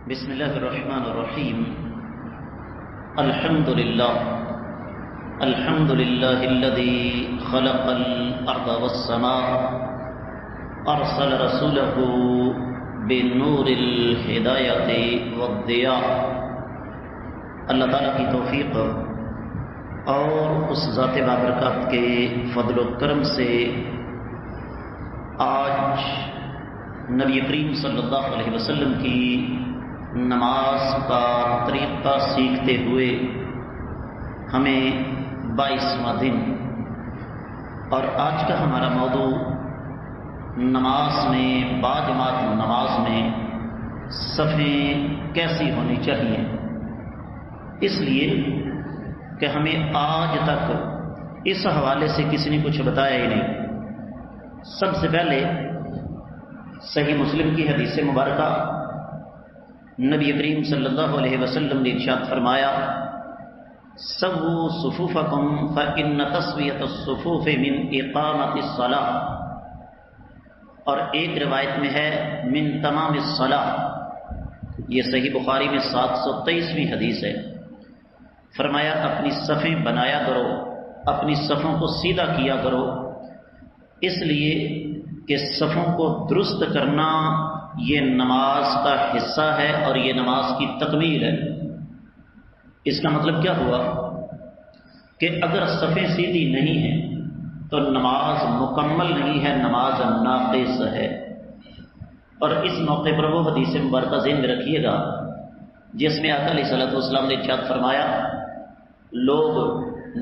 بسم الله الرحمن الرحيم. الحمد لله الذي خلق الأرض والسماء أرسل رسوله بنور الهداية والضياء. اللہ تعالیٰ کی توفیق اور اس ذات بابرکات کے فضل و کرم سے آج نبی کریم صلی اللہ علیہ وسلم کی نماز کا طریقہ سیکھتے ہوئے ہمیں 22واں دن، اور آج کا ہمارا موضوع نماز میں باجماعت نماز میں صفیں کیسی ہونی چاہیے، اس لیے کہ ہمیں آج تک اس حوالے سے کسی نے کچھ بتایا ہی نہیں۔ سب سے پہلے صحیح مسلم کی حدیث مبارکہ نبی کریم صلی اللہ علیہ وسلم نے ارشاد فرمایا، سووا صفوفکم فإن تسویۃ الصفوف من اقامۃ الصلاۃ، اور ایک روایت میں ہے من تمام الصلاۃ۔ یہ صحیح بخاری میں 723ویں حدیث ہے۔ فرمایا اپنی صفیں بنایا کرو، اپنی صفوں کو سیدھا کیا کرو، اس لیے کہ صفوں کو درست کرنا یہ نماز کا حصہ ہے اور یہ نماز کی تکمیل ہے۔ اس کا مطلب کیا ہوا کہ اگر صفیں سیدھی نہیں ہیں تو نماز مکمل نہیں ہے، نماز ناقص ہے۔ اور اس موقع پر وہ حدیث مبارکہ ذہن میں رکھیے گا جس میں آقا علیہ الصلوۃ والسلام نے ارشاد فرمایا، لوگ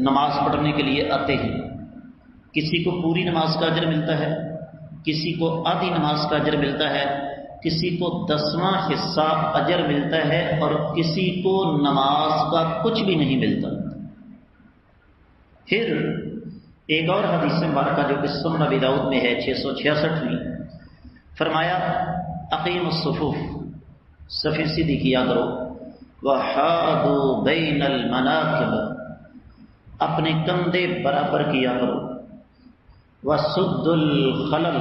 نماز پڑھنے کے لیے آتے ہیں، کسی کو پوری نماز کا اجر ملتا ہے، کسی کو آدھی نماز کا اجر ملتا ہے، کسی کو 10واں حصہ اجر ملتا ہے، اور کسی کو نماز کا کچھ بھی نہیں ملتا۔ پھر ایک اور حدیث مبارکہ جو کہ سنن ابی داؤد میں ہے 666ویں، فرمایا اقیموا الصفوف، صفیں سیدھی کیا کرو، وحاذوا بین المناکب، اپنے کندھے برابر کیا کرو، وسدوا الخلل،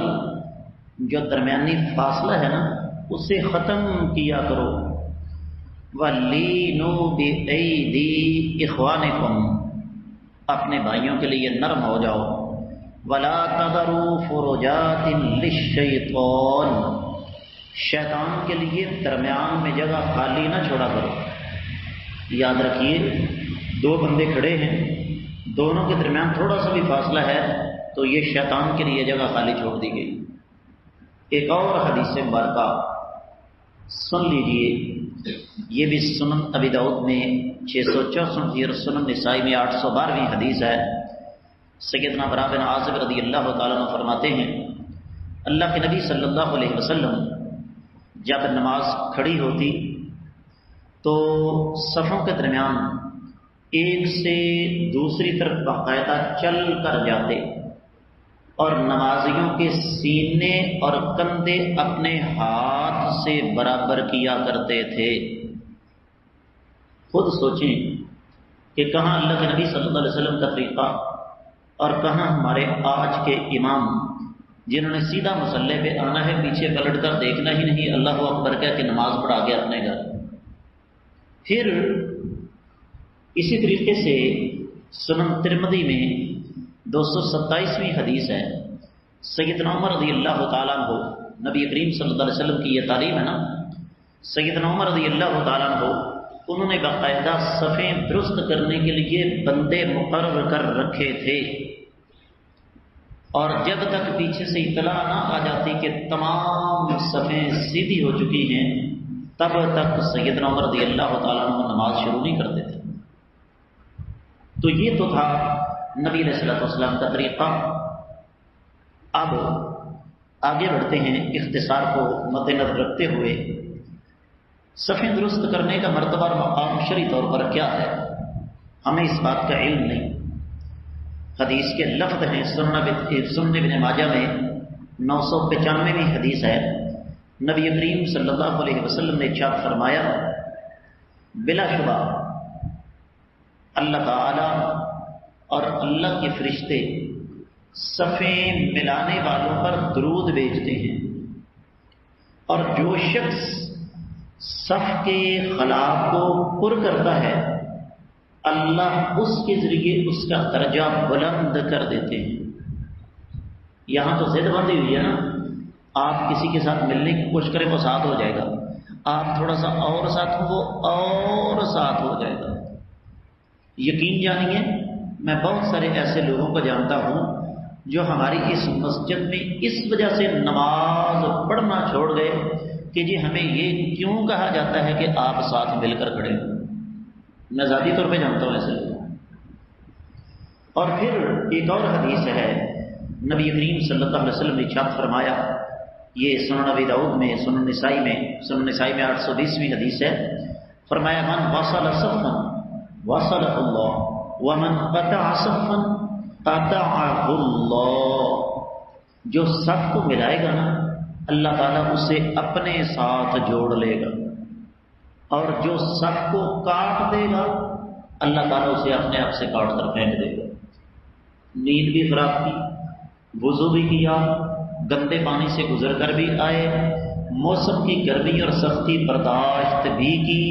جو درمیانی فاصلہ ہے نا اسے ختم کیا کرو، وَلِینُوا بِأَیْدِی إِخْوَانِکُمْ، اپنے بھائیوں کے لیے نرم ہو جاؤ، وَلَا تَذَرُوا فُرُجَاتٍ لِلشَّیطَانِ، شیطان کے لیے درمیان میں جگہ خالی نہ چھوڑا کرو۔ یاد رکھیے، دو بندے کھڑے ہیں، دونوں کے درمیان تھوڑا سا بھی فاصلہ ہے تو یہ شیطان کے لیے جگہ خالی چھوڑ دی گئی۔ ایک اور حدیث مبارکہ سن لیجئے، یہ بھی سنن ابی داؤد میں 664 اور سنن نسائی میں 812ویں حدیث ہے۔ سیدنا براء بن عازب رضی اللہ تعالیٰ عنہ فرماتے ہیں، اللہ کے نبی صلی اللہ علیہ وسلم جب نماز کھڑی ہوتی تو صفوں کے درمیان ایک سے دوسری طرف باقاعدہ چل کر جاتے، اور نمازیوں کے سینے اور کندھے اپنے ہاتھ سے برابر کیا کرتے تھے۔ خود سوچیں کہ کہاں اللہ کے نبی صلی اللہ علیہ وسلم کا طریقہ اور کہاں ہمارے آج کے امام، جنہوں نے سیدھا مصلی پہ آنا ہے، پیچھے پلٹ کر دیکھنا ہی نہیں، اللہ اکبر کہہ کے نماز پڑھا کے اپنے گھر۔ پھر اسی طریقے سے سنن ترمذی میں 227ویں حدیث ہے، سیدنا عمر رضی اللہ تعالیٰ عنہ، نبی کریم صلی اللہ علیہ وسلم کی یہ تعلیم ہے نا، سیدنا عمر رضی اللہ تعالیٰ عنہ انہوں نے باقاعدہ صفیں درست کرنے کے لیے بندے مقرر کر رکھے تھے، اور جب تک پیچھے سے اطلاع نہ آ جاتی کہ تمام صفیں سیدھی ہو چکی ہیں تب تک سیدنا عمر رضی اللہ تعالیٰ عنہ نماز شروع نہیں کرتے تھے۔ تو یہ تو تھا نبی علیہ الصلوۃ والسلام کا طریقہ۔ اب آگے بڑھتے ہیں، اختصار کو مد نظر رکھتے ہوئے صفیں درست کرنے کا مرتبہ اور مقام شرعی طور پر کیا ہے، ہمیں اس بات کا علم نہیں۔ حدیث کے لفظ ہیں، سنن ابن ماجہ میں 995ویں حدیث ہے، نبی کریم صلی اللہ علیہ وسلم نے ارشاد فرمایا، بلا شبہ اللہ تعالی اور اللہ کے فرشتے صفیں ملانے والوں پر درود بھیجتے ہیں، اور جو شخص صف کے خلا کو پر کرتا ہے، اللہ اس کے ذریعے اس کا درجہ بلند کر دیتے ہیں۔ یہاں تو ضد بندی ہوئی ہے نا، آپ کسی کے ساتھ ملنے کی کوشش کریں وہ ساتھ ہو جائے گا، آپ تھوڑا سا اور ساتھ ہو وہ اور ساتھ ہو جائے گا۔ یقین جانیے میں بہت سارے ایسے لوگوں کو جانتا ہوں جو ہماری اس مسجد میں اس وجہ سے نماز پڑھنا چھوڑ گئے کہ جی ہمیں یہ کیوں کہا جاتا ہے کہ آپ ساتھ مل کر کھڑے ہو۔ میں ذاتی طور پہ جانتا ہوں ایسے لوگ۔ اور پھر ایک اور حدیث ہے، نبی کریم صلی اللہ علیہ وسلم نے ارشاد فرمایا، یہ سنن ابی داؤد میں، سنن نسائی میں 820ویں حدیث ہے، فرمایا من وصل صفا وصلہ اللہ ومن قطع صفا قطعہ اللہ، جو صف کو ملائے گا نا اللہ تعالیٰ اسے اپنے ساتھ جوڑ لے گا، اور جو صف کو کاٹ دے گا اللہ تعالیٰ اسے اپنے آپ سے کاٹ کر پھینک دے گا۔ نیند بھی خراب کی، وضو بھی کیا، گندے پانی سے گزر کر بھی آئے، موسم کی گرمی اور سختی برداشت بھی کی،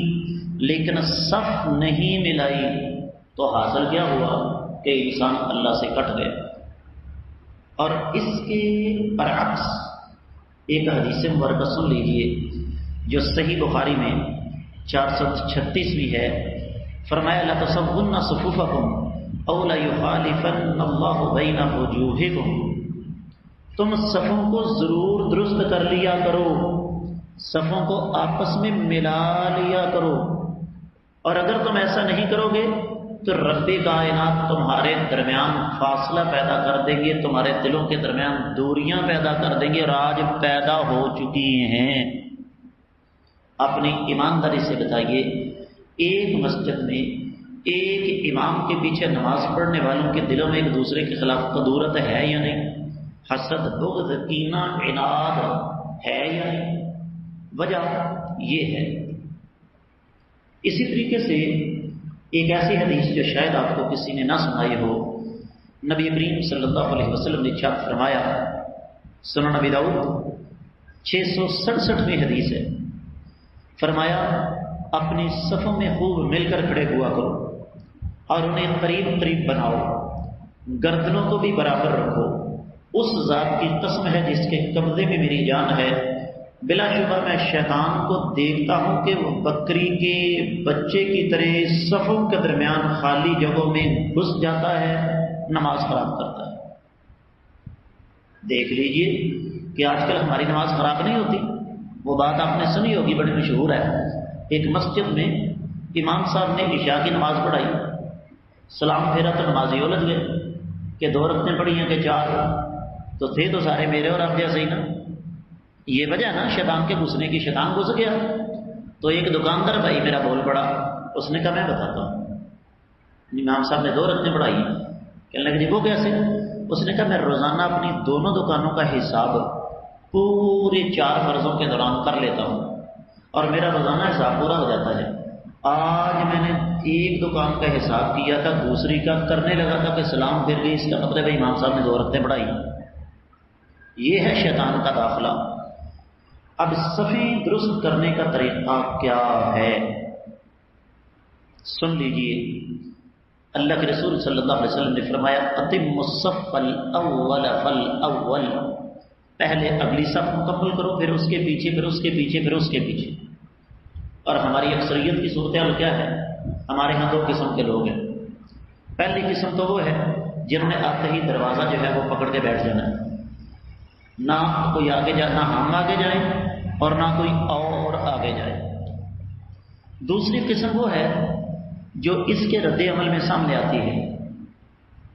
لیکن صف نہیں ملائی تو حاصل کیا ہوا کہ انسان اللہ سے کٹ گیا۔ اور اس کے برعکس ایک حدیث مبارکہ سن لیجیے جو صحیح بخاری میں 436ویں ہے، فرمایا لا تصون صفوفکم او لا یخالفن اللہ بین وجوہکم، تم صفوں کو ضرور درست کر لیا کرو، صفوں کو آپس میں ملا لیا کرو، اور اگر تم ایسا نہیں کرو گے تو رب کائنات تمہارے درمیان فاصلہ پیدا کر دیں گے، تمہارے دلوں کے درمیان دوریاں پیدا کر دیں گے، اور آج پیدا ہو چکی ہیں۔ اپنی ایمانداری سے بتائیے، ایک مسجد میں ایک امام کے پیچھے نماز پڑھنے والوں کے دلوں میں ایک دوسرے کے خلاف قدورت ہے یا نہیں؟ حسد، بغض، کینہ، عناد ہے یا نہیں؟ وجہ یہ ہے۔ اسی طریقے سے ایک ایسی حدیث جو شاید آپ کو کسی نے نہ سنائی ہو، نبی کریم صلی اللہ علیہ وسلم نے ارشاد فرمایا، سنن ابی داؤد 667ویں حدیث ہے، فرمایا اپنی صفوں میں خوب مل کر کھڑے ہوا کرو اور انہیں قریب قریب بناؤ، گردنوں کو بھی برابر رکھو، اس ذات کی قسم ہے جس کے قبضے میں میری جان ہے، بلا شبہ میں شیطان کو دیکھتا ہوں کہ وہ بکری کے بچے کی طرح صفوں کے درمیان خالی جگہوں میں گھس جاتا ہے، نماز خراب کرتا ہے۔ دیکھ لیجئے کہ آج کل ہماری نماز خراب نہیں ہوتی، وہ بات آپ نے سنی ہوگی، بڑی مشہور ہے۔ ایک مسجد میں امام صاحب نے عشاء کی نماز پڑھائی، سلام پھیرا تو نمازی الجھ گئے کہ 2 رکعتیں پڑھی ہیں کہ 4، تو تھے تو سارے میرے اور آپ جیسے ہی نا۔ یہ وجہ نا شیطان کے گھسنے کی، شیطان گھس گیا۔ تو ایک دکاندار بھائی میرا بول پڑا، اس نے کہا میں بتاتا ہوں، امام صاحب نے 2 رکعتیں پڑھائی، کہنے لگے جی وہ کیسے؟ اس نے کہا میں روزانہ اپنی دونوں دکانوں کا حساب پورے 4 فرضوں کے دوران کر لیتا ہوں اور میرا روزانہ حساب پورا ہو جاتا ہے۔ آج میں نے ایک دکان کا حساب کیا تھا، دوسری کا کرنے لگا تھا کہ سلام پھر گئی، اس کا مطلب ہے امام صاحب نے 2 رکعتیں پڑھائی۔ یہ ہے شیطان کا داخلہ۔ اب صفیں درست کرنے کا طریقہ کیا ہے؟ سن لیجئے، اللہ کے رسول صلی اللہ علیہ وسلم نے فرمایا اتم الصف الاول فالاول، پہلے اگلی صف مکمل کرو، پھر اس کے پیچھے، پھر اس کے پیچھے، پھر اس کے پیچھے۔ اور ہماری اکثریت کی صورتحال کیا ہے؟ ہمارے ہاں 2 قسم کے لوگ ہیں۔ پہلی قسم تو وہ ہے جنہوں نے آتے ہی دروازہ جو ہے وہ پکڑ کے بیٹھ جانا ہے، نہ کوئی آگے جائے، نہ ہم آگے جائیں اور نہ کوئی اور آگے جائے۔ دوسری قسم وہ ہے جو اس کے رد عمل میں سامنے آتی ہے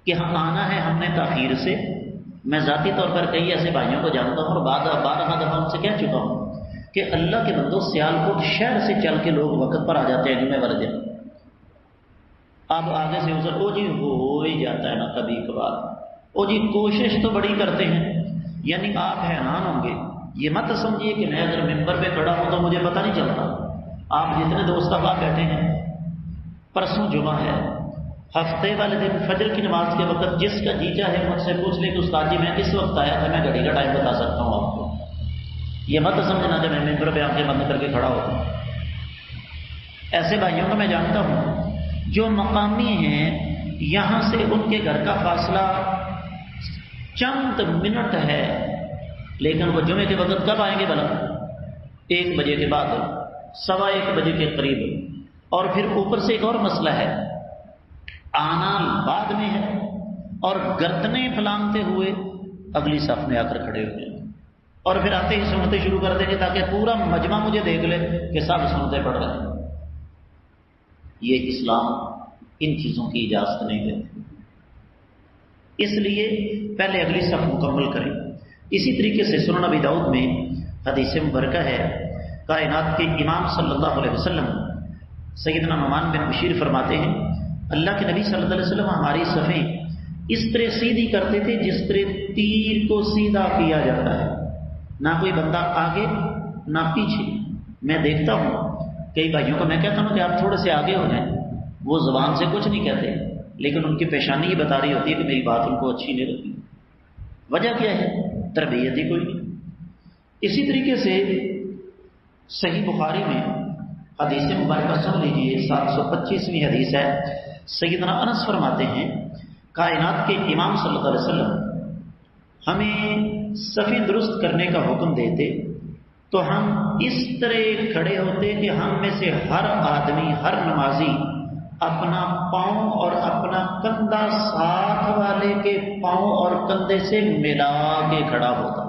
کہ ہم آنا ہے ہم نے تاخیر سے۔ میں ذاتی طور پر کئی ایسے بھائیوں کو جانتا ہوں اور بارہ دفعہ ان سے کہہ چکا ہوں کہ اللہ کے بندو، سیالکوٹ شہر سے چل کے لوگ وقت پر آ جاتے ہیں جمعے والے دن، اب آگے سے ازر او جی ہو ہی جاتا ہے نا کبھی کبھار، او جی کوشش تو بڑی کرتے ہیں، یعنی آپ حیران ہوں گے۔ یہ مت سمجھیے کہ میں اگر ممبر پہ کھڑا ہوں تو مجھے پتہ نہیں چلتا۔ آپ جتنے دوست آپ بیٹھے ہیں، پرسوں جمعہ ہے، ہفتے والے دن فجر کی نماز کے وقت جس کا جی چاہے مجھ سے پوچھ لے کہ استاد جی میں کس وقت آیا تھا، میں گھڑی کا ٹائم بتا سکتا ہوں آپ کو۔ یہ مت سمجھنا کہ میں ممبر پہ آنکھیں بند کر کے کھڑا ہوتا ہوں۔ ایسے بھائیوں کو میں جانتا ہوں جو مقامی ہیں، یہاں سے ان کے گھر کا فاصلہ چند منٹ ہے، لیکن وہ جمعے کے وقت کب آئیں گے بھلا؟ 1 بجے کے بعد، 1:15 بجے کے قریب. اور پھر اوپر سے ایک اور مسئلہ ہے، آنا بعد میں ہے اور گردنیں پھلانگتے ہوئے اگلی صف میں آ کر کھڑے ہو جائیں، اور پھر آتے ہی سنتے شروع کر دیں گے تاکہ پورا مجمع مجھے دیکھ لے کہ سب سنتے پڑھ رہے ہیں. یہ اسلام ان چیزوں کی اجازت نہیں دیتے، اس لیے پہلے اگلی صف مکمل کریں. اسی طریقے سے سنن ابی داؤد میں حدیث مبارکہ ہے، کائنات کے امام صلی اللہ علیہ وسلم سیدنا نعمان بن بشیر فرماتے ہیں، اللہ کے نبی صلی اللہ علیہ وسلم ہماری صفیں اس طرح سیدھی کرتے تھے جس طرح تیر کو سیدھا کیا جاتا ہے، نہ کوئی بندہ آگے نہ پیچھے. میں دیکھتا ہوں کئی بھائیوں کو میں کہتا ہوں کہ آپ تھوڑے سے آگے ہو جائیں، وہ زبان سے کچھ نہیں کہتے لیکن ان کی پیشانی یہ بتا رہی ہوتی ہے کہ میری بات ان کو اچھی نہیں لگتی. وجہ کیا ہے؟ تربیت ہی کوئی نہیں. اسی طریقے سے صحیح بخاری میں حدیث مبارکہ سن لیجیے، 725ویں حدیث ہے. سیدنا انس فرماتے ہیں، کائنات کے امام صلی اللہ علیہ وسلم ہمیں صفیں درست کرنے کا حکم دیتے تو ہم اس طرح کھڑے ہوتے کہ ہم میں سے ہر آدمی، ہر نمازی اپنا پاؤں اور اپنا کندھا ساتھ والے کے پاؤں اور کندھے سے ملا کے کھڑا ہوتا.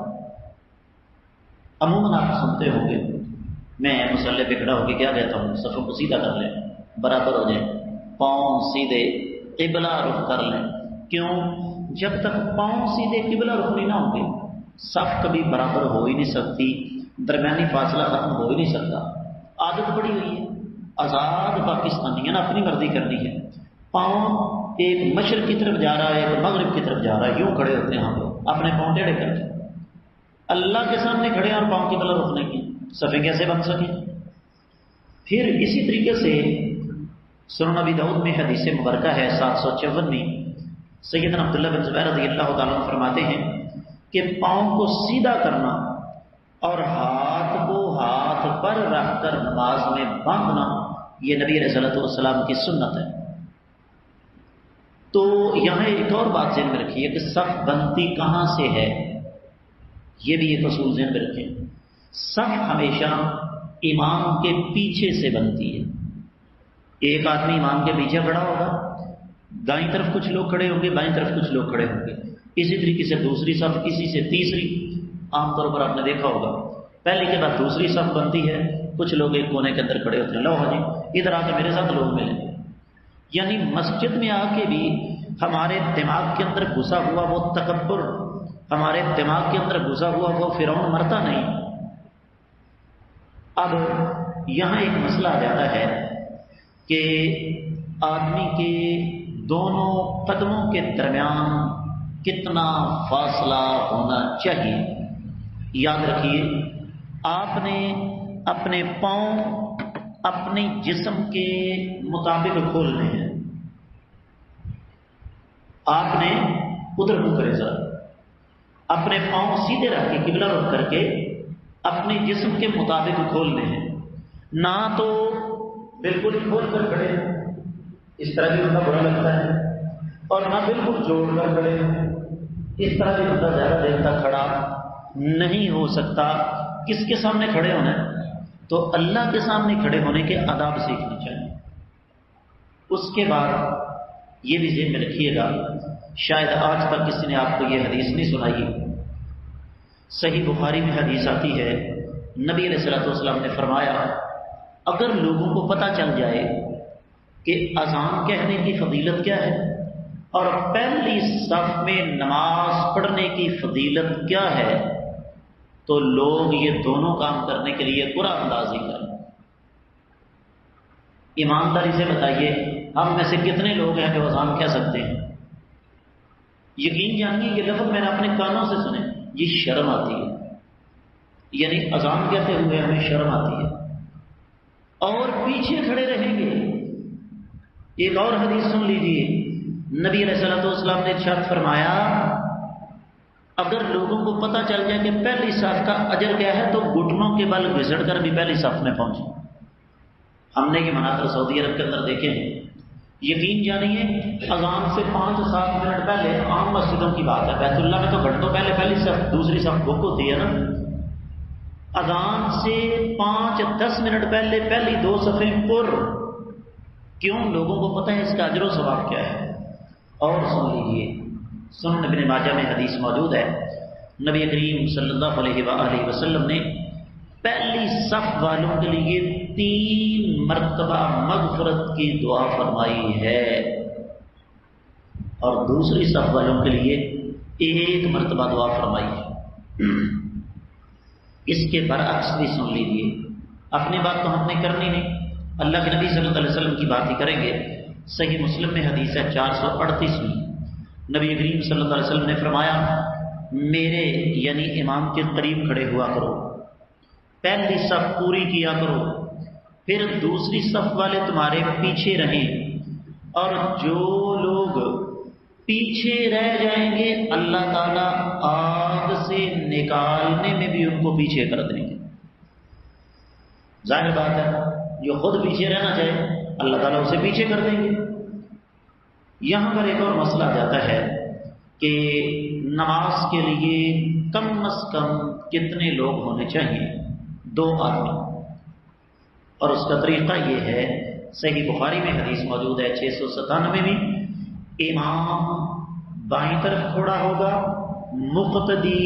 عموماً آپ سنتے ہوں گے، میں مصلی پہ کھڑا ہو کے کیا کہتا ہوں؟ صفوں کو سیدھا کر لیں، برابر ہو جائیں، پاؤں سیدھے، قبلہ رخ کر لیں. کیوں؟ جب تک پاؤں سیدھے قبلہ رخ نہیں نہ ہوں گے صف کبھی برابر ہو ہی نہیں سکتی، درمیانی فاصلہ ختم ہو ہی نہیں سکتا. عادت پڑی ہوئی ہے، آزاد پاکستانیاں اپنی مرضی کرنی ہے. پاؤں ایک مشرق کی طرف جا رہا ہے، ایک مغرب کی طرف جا رہا ہے، یوں کھڑے ہوتے ہیں ہم لوگ اپنے پاؤں ٹیڑھے کر کے. اللہ کے سامنے کھڑے ہیں اور پاؤں کی قبلہ رخ نہیں کی، صفیں کیسے بن سکیں؟ پھر اسی طریقے سے سنن ابی داؤد میں حدیث مبارکہ ہے 754 میں، سیدنا عبداللہ بن زبیر رضی اللہ تعالیٰ عنہ فرماتے ہیں کہ پاؤں کو سیدھا کرنا اور ہاتھ کو ہاتھ پر رکھ کر نماز میں باندھنا یہ نبی علیہ الصلوۃ والسلام کی سنت ہے. تو یہاں ایک اور بات ذہن میں رکھیے کہ صف بنتی کہاں سے ہے، یہ بھی ایک اصول ذہن میں رکھیں. صف ہمیشہ امام کے پیچھے سے بنتی ہے. ایک آدمی امام کے پیچھے کھڑا ہوگا، دائیں طرف کچھ لوگ کھڑے ہوں گے، بائیں طرف کچھ لوگ کھڑے ہوں گے. اسی طریقے سے دوسری صف، اسی سے تیسری. عام طور پر آپ نے دیکھا ہوگا پہلے کے بعد دوسری صف بنتی ہے، کچھ لوگ ایک کونے کے اندر کھڑے ہوتے ہیں، لو ہاں جی ادھر آ کے میرے ساتھ لوگ ملیں. یعنی مسجد میں آ کے بھی ہمارے دماغ کے اندر گھسا ہوا وہ تکبر، ہمارے دماغ کے اندر گھسا ہوا وہ فرعون مرتا نہیں. اب یہاں ایک مسئلہ آ جاتا ہے کہ آدمی کے دونوں قدموں کے درمیان کتنا فاصلہ ہونا چاہیے. یاد رکھیے، آپ نے اپنے پاؤں اپنے جسم کے مطابق کھولنے ہیں. آپ نے ادھر منہ کرے ذرا، اپنے پاؤں سیدھے رکھ کے قبلہ رخ کر کے اپنے جسم کے مطابق کھولنے ہیں. نہ تو بالکل کھول کر کھڑے ہیں، اس طرح بھی بندہ برا لگتا ہے، اور نہ بالکل جوڑ کر کھڑے ہیں، اس طرح بھی بندہ زیادہ دیر تک کھڑا نہیں ہو سکتا. کس کے سامنے کھڑے ہونا ہے؟ تو اللہ کے سامنے کھڑے ہونے کے آداب سیکھنے چاہیے. اس کے بعد یہ بھی ذہن میں رکھیے گا، شاید آج تک کسی نے آپ کو یہ حدیث نہیں سنائی. صحیح بخاری میں حدیث آتی ہے، نبی علیہ الصلوۃ والسلام نے فرمایا، اگر لوگوں کو پتہ چل جائے کہ اذان کہنے کی فضیلت کیا ہے اور پہلی صف میں نماز پڑھنے کی فضیلت کیا ہے، تو لوگ یہ دونوں کام کرنے کے لیے قرآن اندازی کریں. ایمانداری سے بتائیے، ہم میں سے کتنے لوگ ہیں جو اذان کہہ سکتے ہیں؟ یقین جانیے یہ لفظ میں نے اپنے کانوں سے سنے، یہ شرم آتی ہے. یعنی اذان کہتے ہوئے ہمیں شرم آتی ہے اور پیچھے کھڑے رہیں گے. ایک اور حدیث سن لیجیے، نبی علیہ الصلوۃ والسلام نے ارشاد فرمایا، اگر لوگوں کو پتہ چل جائے کہ پہلی صف کا اجر کیا ہے تو گھٹنوں کے بل گھسڑ کر بھی پہلی صف میں پہنچے. ہم نے یہ مناظر سعودی عرب کے اندر دیکھے ہیں. یقین جانیے اذان سے 5-7 منٹ پہلے عام مسجدوں کی بات ہے، بیت اللہ میں تو گھنٹوں پہلے پہلی صف دوسری صف بک ہوتی ہے نا. اذان سے 5-10 منٹ پہلے پہلی 2 صفیں پر. کیوں؟ لوگوں کو پتہ ہے اس کا اجر و ثواب کیا ہے. اور سن لیجیے، سنن ابن ماجہ میں حدیث موجود ہے، نبی کریم صلی اللہ علیہ وآلہ وسلم نے پہلی صف والوں کے لیے 3 مرتبہ مغفرت کی دعا فرمائی ہے اور دوسری صف والوں کے لیے 1 مرتبہ دعا فرمائی ہے. اس کے برعکس بھی سن لیجیے. اپنی بات تو ہم نے کرنی نہیں، اللہ کے نبی صلی اللہ علیہ وسلم کی بات ہی کریں گے. صحیح مسلم میں حدیث ہے 438 میں نبی کریم صلی اللہ علیہ وسلم نے فرمایا، میرے یعنی امام کے قریب کھڑے ہوا کرو، پہلی صف پوری کیا کرو، پھر دوسری صف والے تمہارے پیچھے رہیں، اور جو لوگ پیچھے رہ جائیں گے اللہ تعالیٰ آگ سے نکالنے میں بھی ان کو پیچھے کر دیں گے. ظاہر بات ہے جو خود پیچھے رہنا چاہے اللہ تعالیٰ اسے پیچھے کر دیں گے. یہاں پر ایک اور مسئلہ آ جاتا ہے کہ نماز کے لیے کم از کم کتنے لوگ ہونے چاہیے؟ 2 آدمی. اور اس کا طریقہ یہ ہے، صحیح بخاری میں حدیث موجود ہے 697 میں، امام بائیں طرف کھڑا ہوگا، مقتدی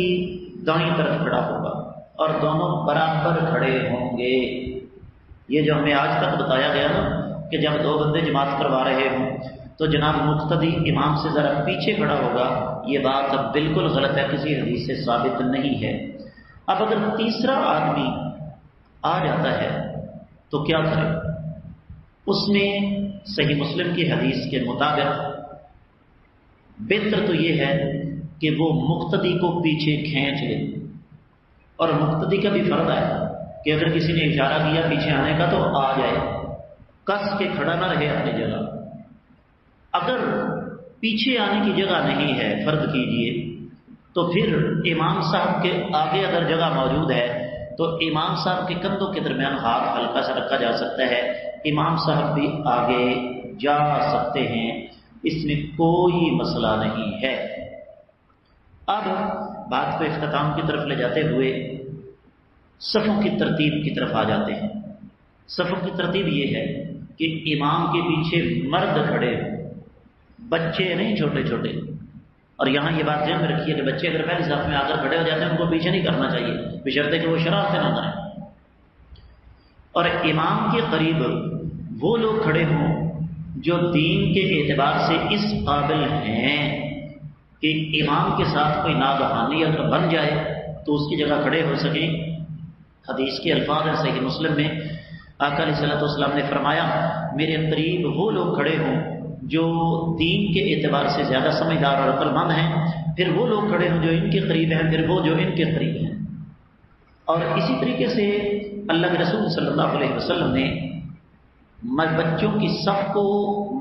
دائیں طرف کھڑا ہوگا، اور دونوں برابر کھڑے ہوں گے. یہ جو ہمیں آج تک بتایا گیا نا کہ جب 2 بندے جماعت کروا رہے ہوں تو جناب مقتدی امام سے ذرا پیچھے کھڑا ہوگا، یہ بات اب بالکل غلط ہے، کسی حدیث سے ثابت نہیں ہے. اب اگر تیسرا آدمی آ جاتا ہے تو کیا کرے؟ اس میں صحیح مسلم کی حدیث کے مطابق بہتر تو یہ ہے کہ وہ مقتدی کو پیچھے کھینچ لے. اور مقتدی کا بھی فرض ہے کہ اگر کسی نے اشارہ کیا پیچھے آنے کا تو آ جائے، کس کے کھڑا نہ رہے اپنی جگہ. اگر پیچھے آنے کی جگہ نہیں ہے، فرض کیجئے، تو پھر امام صاحب کے آگے اگر جگہ موجود ہے تو امام صاحب کے کندھوں کے درمیان ہاتھ ہلکا سا رکھا جا سکتا ہے، امام صاحب بھی آگے جا سکتے ہیں، اس میں کوئی مسئلہ نہیں ہے. اب بات کو اختتام کی طرف لے جاتے ہوئے صفوں کی ترتیب کی طرف آ جاتے ہیں. صفوں کی ترتیب یہ ہے کہ امام کے پیچھے مرد کھڑے ہوں، بچے نہیں چھوٹے چھوٹے. اور یہاں یہ بات ذہن میں رکھیے کہ بچے اگر پہلی صف میں آ کر کھڑے ہو جاتے ہیں ان کو پیچھے نہیں کرنا چاہیے، بشرطے کہ وہ شرارتیں نہ کریں. اور امام کے قریب وہ لوگ کھڑے ہوں جو دین کے اعتبار سے اس قابل ہیں کہ امام کے ساتھ کوئی ناگہانی اگر بن جائے تو اس کی جگہ کھڑے ہو سکیں. حدیث کے الفاظ ہیں صحیح مسلم میں، آقا علیہ الصلوۃ والسلام نے فرمایا، میرے قریب وہ لوگ کھڑے ہوں جو دین کے اعتبار سے زیادہ سمجھدار اور عقل مند ہیں، پھر وہ لوگ کھڑے ہوں جو ان کے قریب ہیں، پھر وہ جو ان کے قریب ہیں. اور اسی طریقے سے اللہ کے رسول صلی اللہ علیہ وسلم نے بچوں کی صف کو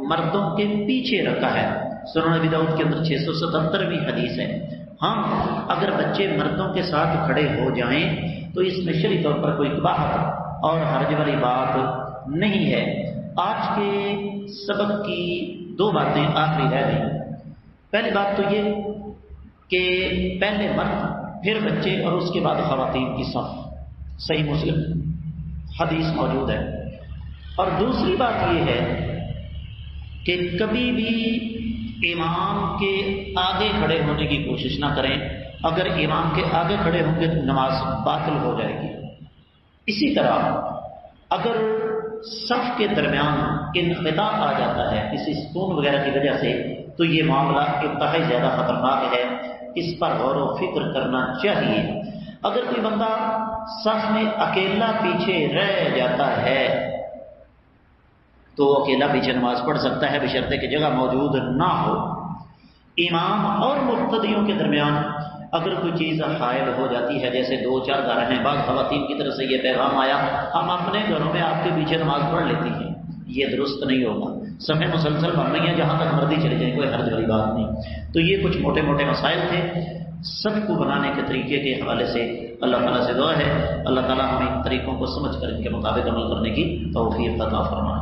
مردوں کے پیچھے رکھا ہے. سنن ابی داؤد کے اندر 677ویں حدیث ہے. ہاں اگر بچے مردوں کے ساتھ کھڑے ہو جائیں تو اس میں شرعی طور پر کوئی قباحت اور حرج والی بات نہیں ہے. آج کے سبق کی 2 باتیں آخری رہ گئی. پہلی بات تو یہ کہ پہلے مرد پھر بچے اور اس کے بعد خواتین کی صف، صحیح مسلم حدیث موجود ہے. اور دوسری بات یہ ہے کہ کبھی بھی امام کے آگے کھڑے ہونے کی کوشش نہ کریں. اگر امام کے آگے کھڑے ہوں گے تو نماز باطل ہو جائے گی. اسی طرح اگر صف کے درمیان انقطاع آ جاتا ہے کسی ستون وغیرہ کی وجہ سے تو یہ معاملہ انتہائی زیادہ خطرناک ہے، اس پر غور و فکر کرنا چاہیے. اگر کوئی بندہ صف میں اکیلا پیچھے رہ جاتا ہے تو اکیلا پیچھے نماز پڑھ سکتا ہے بشرطے کہ جگہ موجود نہ ہو. امام اور مقتدیوں کے درمیان اگر کوئی چیز حائل ہو جاتی ہے، جیسے 2-4 گھر ہیں، بعض خواتین کی طرف سے یہ پیغام آیا ہم اپنے گھروں میں آپ کے پیچھے نماز پڑھ لیتی ہیں، یہ درست نہیں ہوگا. صفیں مسلسل بن رہی ہیں، جہاں تک مرضی چلی جائیں، کوئی حرج والی بات نہیں. تو یہ کچھ موٹے موٹے مسائل تھے. صف کو بنانے کے طریقے کے حوالے سے اللہ تعالیٰ سے دعا ہے اللہ تعالیٰ ہمیں ان طریقوں کو سمجھ کر ان کے مطابق عمل کرنے کی توفیق عطا فرمائے۔